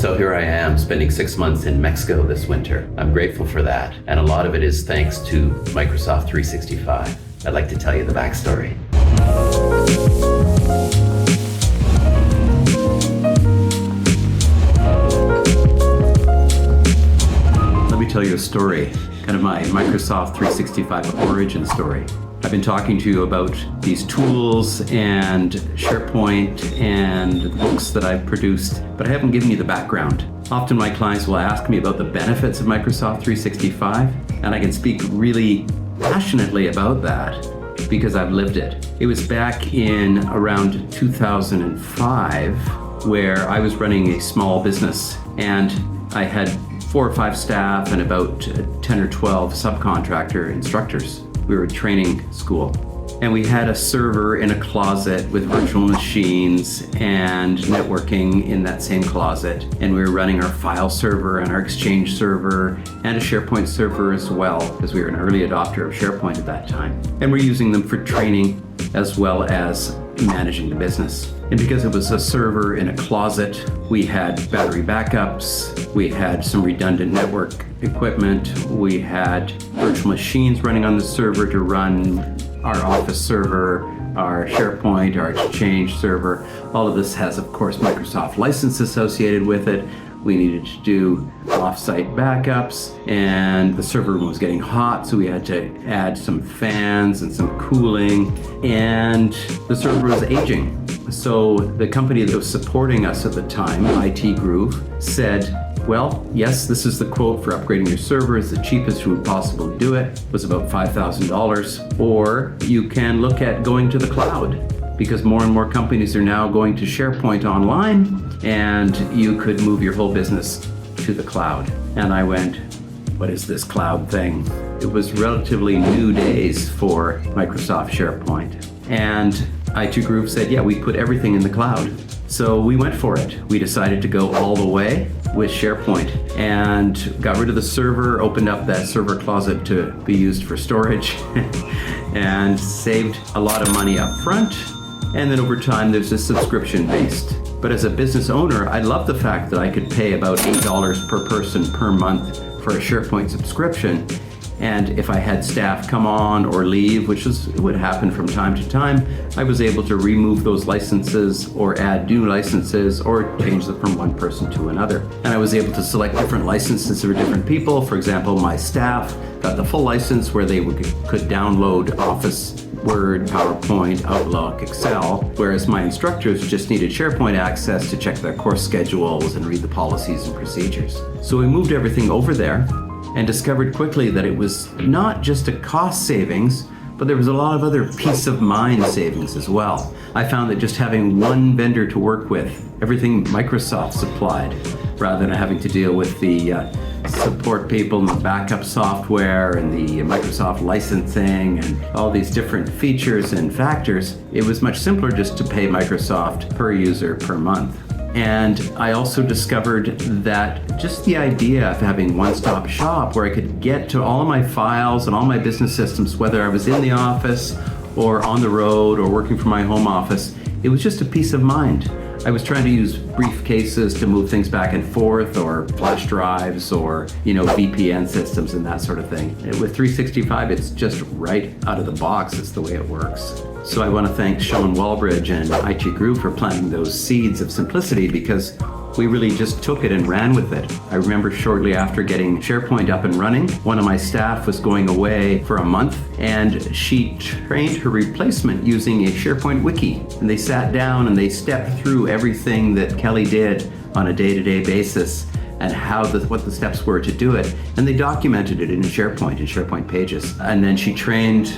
So here I am spending 6 months in Mexico this winter. I'm grateful for that. And a lot of it is thanks to Microsoft 365. I'd like to tell you the backstory. Let me tell you a story, kind of my Microsoft 365 origin story. I've been talking to you about these tools and SharePoint and the books that I've produced, but I haven't given you the background. Often my clients will ask me about the benefits of Microsoft 365, and I can speak really passionately about that because I've lived it. It was back in around 2005 where I was running a small business, and I had 4 or 5 staff and about 10 or 12 subcontractor instructors. We were a training school, and we had a server in a closet with virtual machines and networking in that same closet, and we were running our file server and our Exchange server and a SharePoint server as well, because we were an early adopter of SharePoint at that time, and we're using them for training as well as managing the business. And because it was a server in a closet, we had battery backups, we had some redundant network equipment, we had virtual machines running on the server to run our Office server, our SharePoint, our Exchange server. All of this has, of course, Microsoft license associated with it. We needed to do off-site backups, and the server room was getting hot, so we had to add some fans and some cooling, and the server was aging. So the company that was supporting us at the time, IT Groove, said, well, yes, this is the quote for upgrading your server. It's the cheapest you would possibly do it. It was about $5,000. Or you can look at going to the cloud, because more and more companies are now going to SharePoint online, and you could move your whole business to the cloud. And I went, what is this cloud thing? It was relatively new days for Microsoft SharePoint. And IT Group said, yeah, we put everything in the cloud. So we went for it. We decided to go all the way with SharePoint and got rid of the server, opened up that server closet to be used for storage, and saved a lot of money up front. And then over time, there's a subscription based. But as a business owner, I love the fact that I could pay about $8 per person per month for a SharePoint subscription. And if I had staff come on or leave, which would happen from time to time, I was able to remove those licenses or add new licenses or change them from one person to another. And I was able to select different licenses for different people. For example, my staff got the full license where they could download Office, Word, PowerPoint, Outlook, Excel, whereas my instructors just needed SharePoint access to check their course schedules and read the policies and procedures. So we moved everything over there and discovered quickly that it was not just a cost savings, but there was a lot of other peace of mind savings as well. I found that just having one vendor to work with, everything Microsoft supplied, rather than having to deal with the support people and the backup software and the Microsoft licensing and all these different features and factors, it was much simpler just to pay Microsoft per user per month. And I also discovered that just the idea of having one-stop shop where I could get to all of my files and all my business systems, whether I was in the office or on the road or working from my home office, it was just a peace of mind. I was trying to use briefcases to move things back and forth, or flash drives, or VPN systems and that sort of thing. With 365, it's just right out of the box. It's the way it works. So I want to thank Sean Walbridge and IT Group for planting those seeds of simplicity, because we really just took it and ran with it. I remember shortly after getting SharePoint up and running, one of my staff was going away for a month, and she trained her replacement using a SharePoint wiki. And they sat down and they stepped through everything that Kelly did on a day-to-day basis and what the steps were to do it. And they documented it in SharePoint pages. And then she trained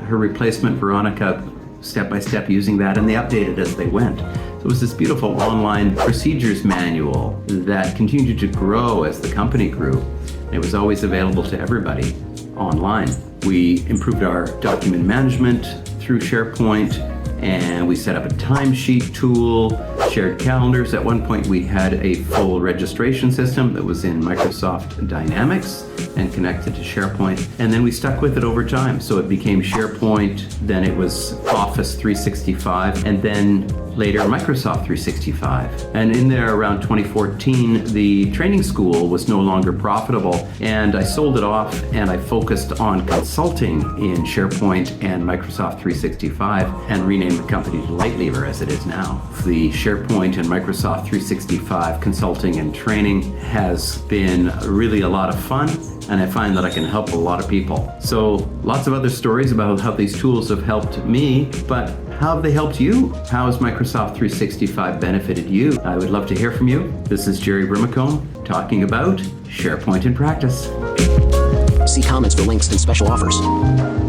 her replacement, Veronica, step by step using that, and they updated as they went. So it was this beautiful online procedures manual that continued to grow as the company grew. And it was always available to everybody online. We improved our document management through SharePoint, and we set up a timesheet tool, shared calendars. At one point we had a full registration system that was in Microsoft Dynamics and connected to SharePoint. And then we stuck with it over time. So it became SharePoint, then it was Office 365, and then later Microsoft 365. And in there around 2014, the training school was no longer profitable, and I sold it off and I focused on consulting in SharePoint and Microsoft 365 and renamed the company to Lightlever as it is now. The SharePoint and Microsoft 365 consulting and training has been really a lot of fun, and I find that I can help a lot of people. So lots of other stories about how these tools have helped me, but how have they helped you? How has Microsoft 365 benefited you? I would love to hear from you. This is Jerry Brimacombe talking about SharePoint in Practice. See comments for links and special offers.